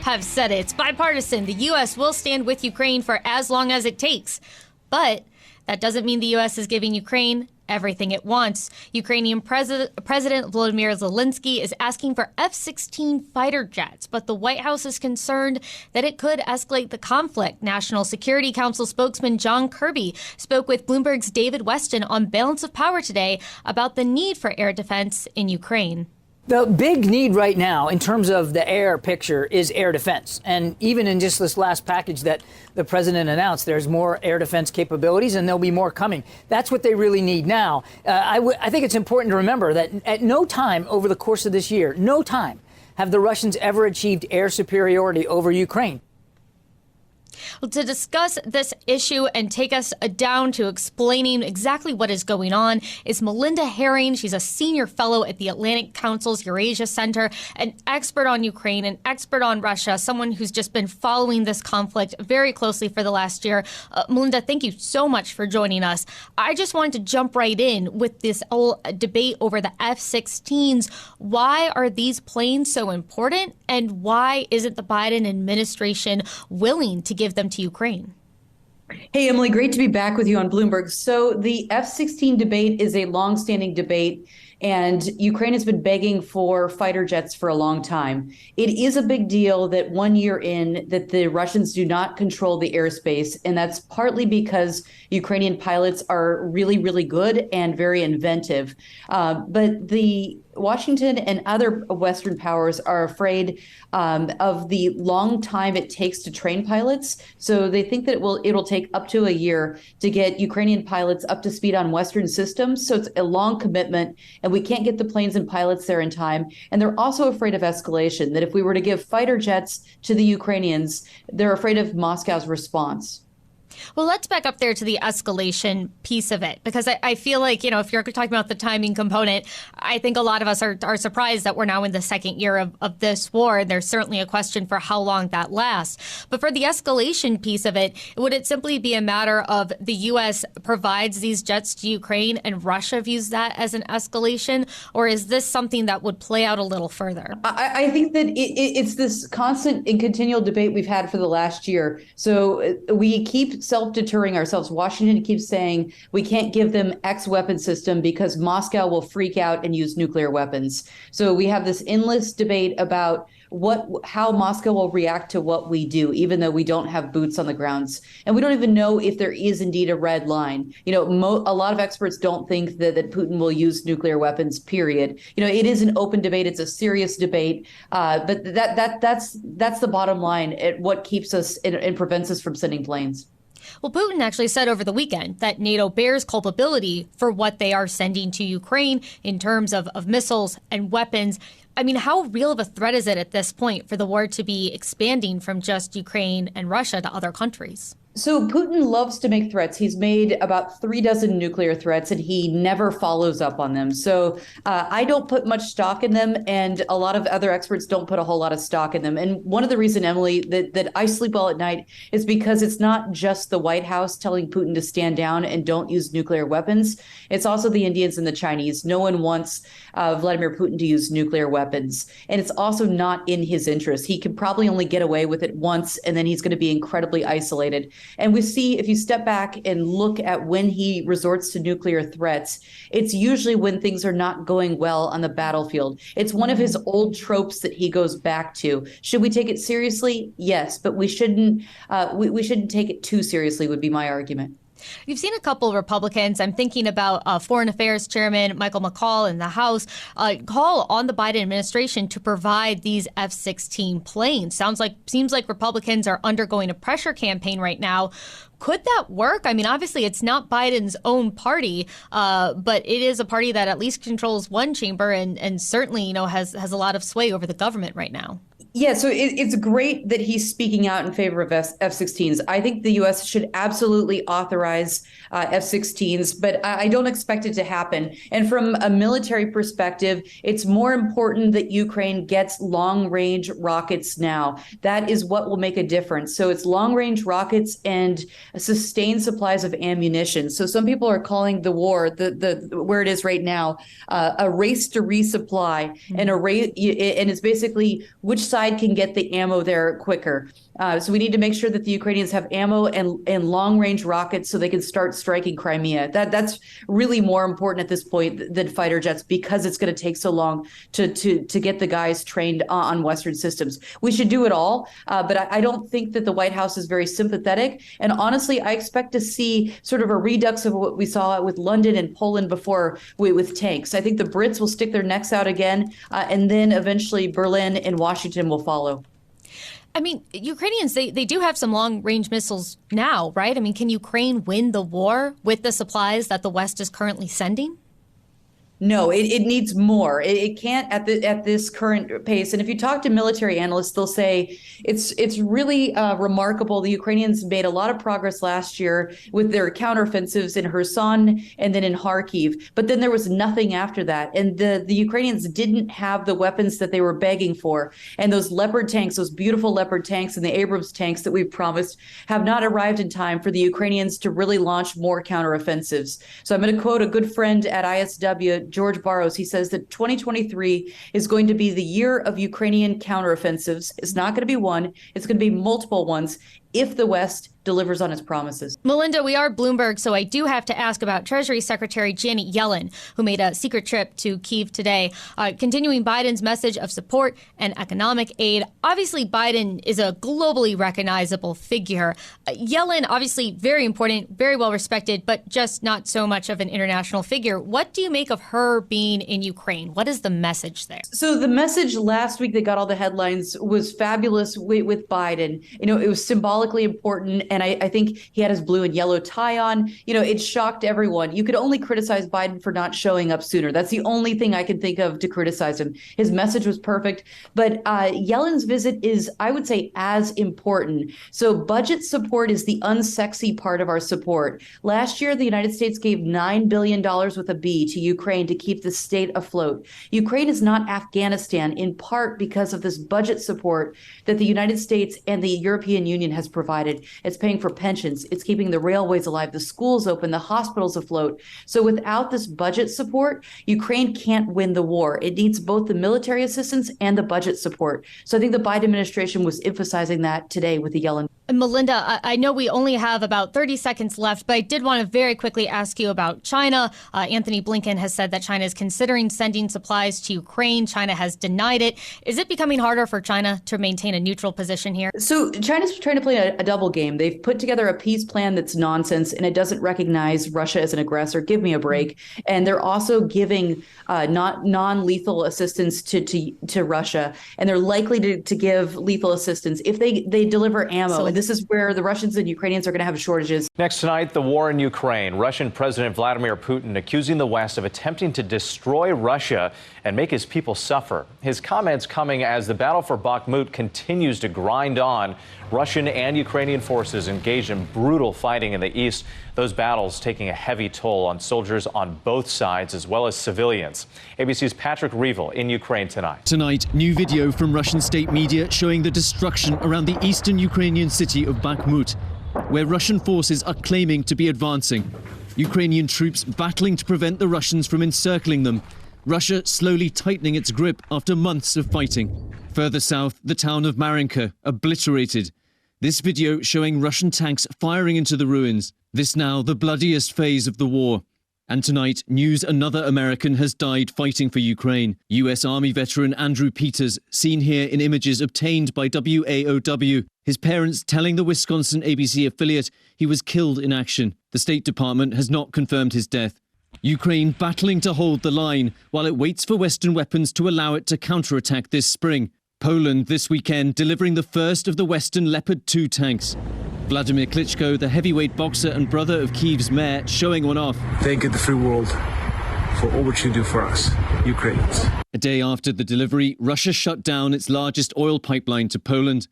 have said it. It's bipartisan. The U.S. will stand with Ukraine for as long as it takes. But that doesn't mean the U.S. is giving Ukraine everything it wants. Ukrainian President Volodymyr Zelensky is asking for F-16 fighter jets, but the White House is concerned that it could escalate the conflict. National Security Council spokesman John Kirby spoke with Bloomberg's David Weston on Balance of Power today about the need for air defense in Ukraine. The big need right now in terms of the air picture is air defense. And even in just this last package that the president announced, there's more air defense capabilities and there'll be more coming. That's what they really need now. I think it's important to remember that at no time over the course of this year, no time have the Russians ever achieved air superiority over Ukraine. Well, to discuss this issue and take us down to explaining exactly what is going on is Melinda Herring. She's a senior fellow at the Atlantic Council's Eurasia Center, an expert on Ukraine, an expert on Russia, someone who's just been following this conflict very closely for the last year. Melinda, thank you so much for joining us. I just wanted to jump right in with this whole debate over the F-16s. Why are these planes so important, and why isn't the Biden administration willing to give them to Ukraine? Hey, Emily, great to be back with you on Bloomberg. So the F-16 debate is a longstanding debate, and Ukraine has been begging for fighter jets for a long time. It is a big deal that 1 year in that the Russians do not control the airspace, and that's partly because Ukrainian pilots are really, really good and very inventive. But the Washington and other Western powers are afraid of the long time it takes to train pilots. So they think that it'll take up to a year to get Ukrainian pilots up to speed on Western systems. So it's a long commitment, and we can't get the planes and pilots there in time. And they're also afraid of escalation, that if we were to give fighter jets to the Ukrainians, they're afraid of Moscow's response. Well, let's back up there to the escalation piece of it, because I feel like, if you're talking about the timing component, I think a lot of us are surprised that we're now in the second year of this war. There's certainly a question for how long that lasts. But for the escalation piece of it, would it simply be a matter of the U.S. provides these jets to Ukraine and Russia views that as an escalation? Or is this something that would play out a little further? I think that it's this constant and continual debate we've had for the last year. So we keep self-deterring ourselves. Washington keeps saying we can't give them X weapon system because Moscow will freak out and use nuclear weapons. So we have this endless debate about how Moscow will react to what we do, even though we don't have boots on the grounds. And we don't even know if there is indeed a red line. A lot of experts don't think that Putin will use nuclear weapons, period. It is an open debate. It's a serious debate. But that's the bottom line at what keeps us and prevents us from sending planes. Well, Putin actually said over the weekend that NATO bears culpability for what they are sending to Ukraine in terms of missiles and weapons. I mean, how real of a threat is it at this point for the war to be expanding from just Ukraine and Russia to other countries? So Putin loves to make threats. He's made about 36 nuclear threats, and he never follows up on them. So I don't put much stock in them, and a lot of other experts don't put a whole lot of stock in them. And one of the reasons, Emily, that I sleep well at night is because it's not just the White House telling Putin to stand down and don't use nuclear weapons. It's also the Indians and the Chinese. No one wants Vladimir Putin to use nuclear weapons. And it's also not in his interest. He could probably only get away with it once, and then he's going to be incredibly isolated. And we see, if you step back and look at when he resorts to nuclear threats, it's usually when things are not going well on the battlefield. It's one of his old tropes that he goes back to. Should we take it seriously? Yes, but we shouldn't. We shouldn't take it too seriously, would be my argument. You've seen a couple of Republicans, I'm thinking about Foreign Affairs Chairman Michael McCaul in the House, call on the Biden administration to provide these F-16 planes. Seems like Republicans are undergoing a pressure campaign right now. Could that work? I mean, obviously, it's not Biden's own party, but it is a party that at least controls one chamber and certainly, has a lot of sway over the government right now. Yeah, so it's great that he's speaking out in favor of F-16s. I think the U.S. should absolutely authorize F-16s, but I don't expect it to happen. And from a military perspective, it's more important that Ukraine gets long-range rockets now. That is what will make a difference. So it's long-range rockets and sustained supplies of ammunition. So some people are calling the war, the where it is right now, a race to resupply, and and it's basically which side side can get the ammo there quicker. So we need to make sure that the Ukrainians have ammo and long-range rockets so they can start striking Crimea. That's really more important at this point than fighter jets, because it's going to take so long to get the guys trained on Western systems. We should do it all, but I don't think that the White House is very sympathetic. And honestly, I expect to see sort of a redux of what we saw with London and Poland before with tanks. I think the Brits will stick their necks out again, and then eventually Berlin and Washington will follow. I mean, Ukrainians, they do have some long-range missiles now, right? I mean, can Ukraine win the war with the supplies that the West is currently sending? No, it needs more. It can't at this current pace. And if you talk to military analysts, they'll say it's really remarkable. The Ukrainians made a lot of progress last year with their counteroffensives in Kherson and then in Kharkiv. But then there was nothing after that. And the Ukrainians didn't have the weapons that they were begging for. And those Leopard tanks, those beautiful Leopard tanks and the Abrams tanks that we've promised have not arrived in time for the Ukrainians to really launch more counteroffensives. So I'm going to quote a good friend at ISW, George Barros. He says that 2023 is going to be the year of Ukrainian counteroffensives. It's not going to be one. It's going to be multiple ones if the West delivers on its promises. Melinda, we are Bloomberg, so I do have to ask about Treasury Secretary Janet Yellen, who made a secret trip to Kyiv today, continuing Biden's message of support and economic aid. Obviously, Biden is a globally recognizable figure. Yellen, obviously very important, very well respected, but just not so much of an international figure. What do you make of her being in Ukraine? What is the message there? So the message last week that got all the headlines was fabulous with Biden. You know, it was symbolically important. And I think he had his blue and yellow tie on. You know, it shocked everyone. You could only criticize Biden for not showing up sooner. That's the only thing I can think of to criticize him. His message was perfect. But Yellen's visit is, I would say, as important. So budget support is the unsexy part of our support. Last year, the United States gave $9 billion with a B to Ukraine to keep the state afloat. Ukraine is not Afghanistan, in part because of this budget support that the United States and the European Union has provided. It's paying for pensions. It's keeping the railways alive, the schools open, the hospitals afloat. So without this budget support, Ukraine can't win the war. It needs both the military assistance and the budget support. So I think the Biden administration was emphasizing that today with the Yellen. Melinda, I know we only have about 30 seconds left, but I did want to very quickly ask you about China. Anthony Blinken has said that China is considering sending supplies to Ukraine. China has denied it. Is it becoming harder for China to maintain a neutral position here? So China's trying to play a double game. They've put together a peace plan that's nonsense, and it doesn't recognize Russia as an aggressor. Give me a break. And they're also giving non-lethal assistance to Russia, and they're likely to give lethal assistance if they deliver ammo. And this is where the Russians and Ukrainians are going to have shortages. Next tonight, the war in Ukraine. Russian President Vladimir Putin accusing the West of attempting to destroy Russia and make his people suffer. His comments coming as the battle for Bakhmut continues to grind on. Russian and Ukrainian forces engaged in brutal fighting in the east. Those battles taking a heavy toll on soldiers on both sides as well as civilians. ABC's Patrick Reevell in Ukraine tonight. Tonight, new video from Russian state media showing the destruction around the eastern Ukrainian city of Bakhmut, where Russian forces are claiming to be advancing. Ukrainian troops battling to prevent the Russians from encircling them. Russia slowly tightening its grip after months of fighting. Further south, the town of Marinka, obliterated. This video showing Russian tanks firing into the ruins. This now the bloodiest phase of the war. And tonight, news another American has died fighting for Ukraine. US Army veteran Andrew Peters, seen here in images obtained by WAOW. His parents telling the Wisconsin ABC affiliate he was killed in action. The State Department has not confirmed his death. Ukraine battling to hold the line while it waits for Western weapons to allow it to counterattack this spring. Poland this weekend delivering the first of the Western Leopard 2 tanks. Vladimir Klitschko, the heavyweight boxer and brother of Kyiv's mayor, showing one off. Thank the free world for all what you do for us, Ukrainians. A day after the delivery, Russia shut down its largest oil pipeline to Poland.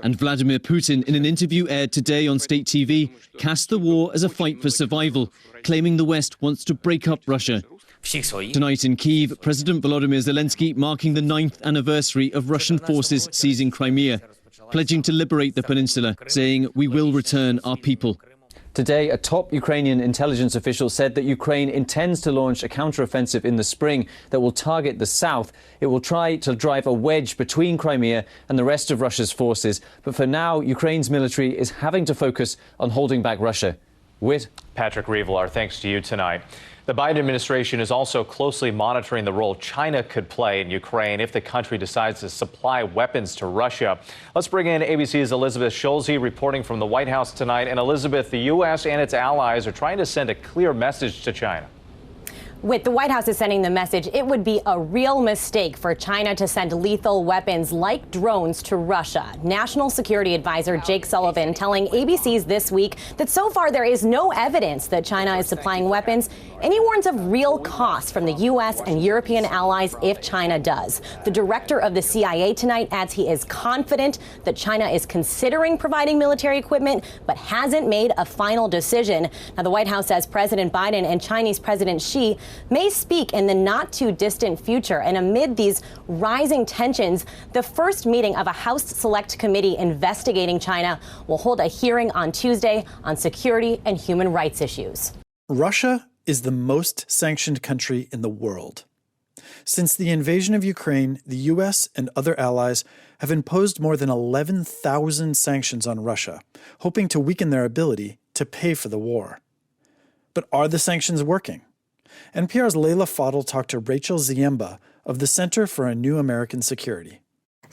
And Vladimir Putin, in an interview aired today on state TV, cast the war as a fight for survival, claiming the West wants to break up Russia. Tonight in Kyiv, President Volodymyr Zelensky marking the 9th anniversary of Russian forces seizing Crimea, pledging to liberate the peninsula, saying, "We will return our people." Today, a top Ukrainian intelligence official said that Ukraine intends to launch a counteroffensive in the spring that will target the south. It will try to drive a wedge between Crimea and the rest of Russia's forces. But for now, Ukraine's military is having to focus on holding back Russia. Patrick Reevell, our thanks to you tonight. The Biden administration is also closely monitoring the role China could play in Ukraine if the country decides to supply weapons to Russia. Let's bring in ABC's Elizabeth Schulze reporting from the White House tonight. And Elizabeth, the U.S. and its allies are trying to send a clear message to China. With the White House is sending the message, it would be a real mistake for China to send lethal weapons like drones to Russia. National Security Advisor Jake Sullivan telling ABC's This Week that so far there is no evidence that China is supplying weapons, and he warns of real costs from the U.S. and European allies if China does. The director of the CIA tonight adds he is confident that China is considering providing military equipment, but hasn't made a final decision. Now, the White House says President Biden and Chinese President Xi may speak in the not too distant future. And amid these rising tensions, the first meeting of a House Select Committee investigating China will hold a hearing on Tuesday on security and human rights issues. Russia is the most sanctioned country in the world. Since the invasion of Ukraine, the U.S. and other allies have imposed more than 11,000 sanctions on Russia, hoping to weaken their ability to pay for the war. But are the sanctions working? NPR's Leila Fadel talked to Rachel Ziemba of the Center for a New American Security.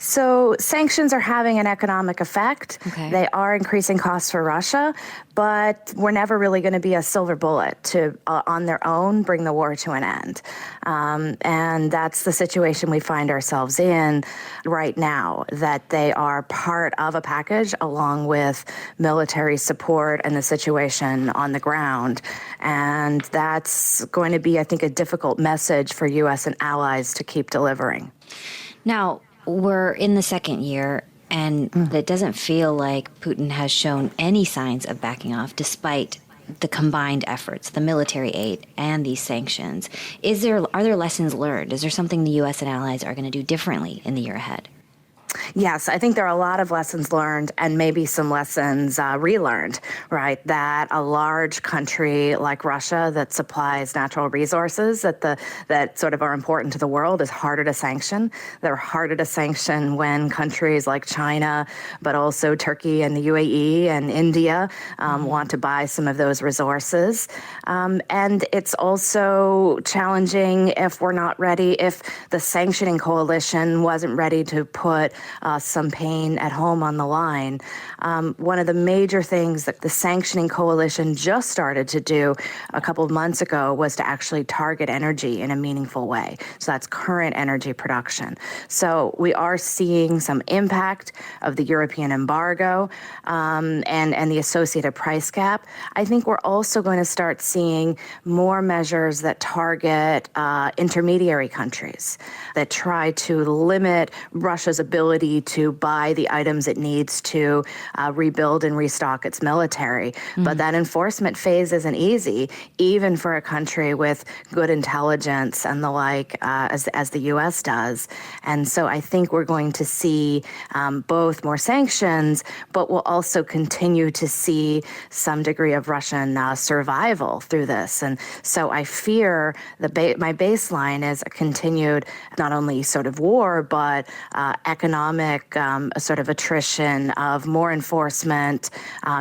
So sanctions are having an economic effect. Okay. They are increasing costs for Russia, but we're never really going to be a silver bullet to, on their own, bring the war to an end. And that's the situation we find ourselves in right now, that they are part of a package along with military support and the situation on the ground. And that's going to be, I think, a difficult message for U.S. and allies to keep delivering. Now, we're in the second year, and it doesn't feel like Putin has shown any signs of backing off, despite the combined efforts, the military aid and these sanctions. Are there lessons learned? Is there something the U.S. and allies are going to do differently in the year ahead? Yes, I think there are a lot of lessons learned and maybe some lessons relearned, right? That a large country like Russia that supplies natural resources that sort of are important to the world is harder to sanction. They're harder to sanction when countries like China, but also Turkey and the UAE and India want to buy some of those resources. And it's also challenging if we're not ready, if the sanctioning coalition wasn't ready to put some pain at home on the line. One of the major things that the sanctioning coalition just started to do a couple of months ago was to actually target energy in a meaningful way. So that's current energy production. So we are seeing some impact of the European embargo and the associated price cap. I think we're also going to start seeing more measures that target intermediary countries that try to limit Russia's ability to buy the items it needs to rebuild and restock its military. But that enforcement phase isn't easy, even for a country with good intelligence and the like, as the U.S. does. And so I think we're going to see both more sanctions, but we'll also continue to see some degree of Russian survival through this. And so I fear my baseline is a continued not only sort of war, but economic sort of attrition of more enforcement,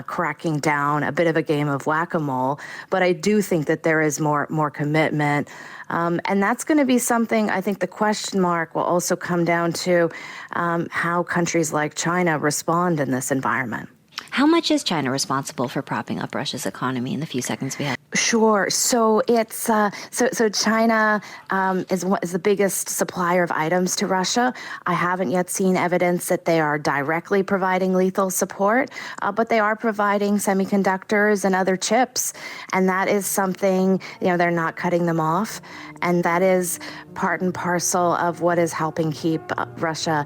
cracking down, a bit of a game of whack-a-mole. But I do think that there is more commitment. And that's going to be something, I think the question mark will also come down to how countries like China respond in this environment. How much is China responsible for propping up Russia's economy in the few seconds we have? Sure. So it's so China is the biggest supplier of items to Russia. I haven't yet seen evidence that they are directly providing lethal support, but they are providing semiconductors and other chips, and that is something, they're not cutting them off, and that is part and parcel of what is helping keep Russia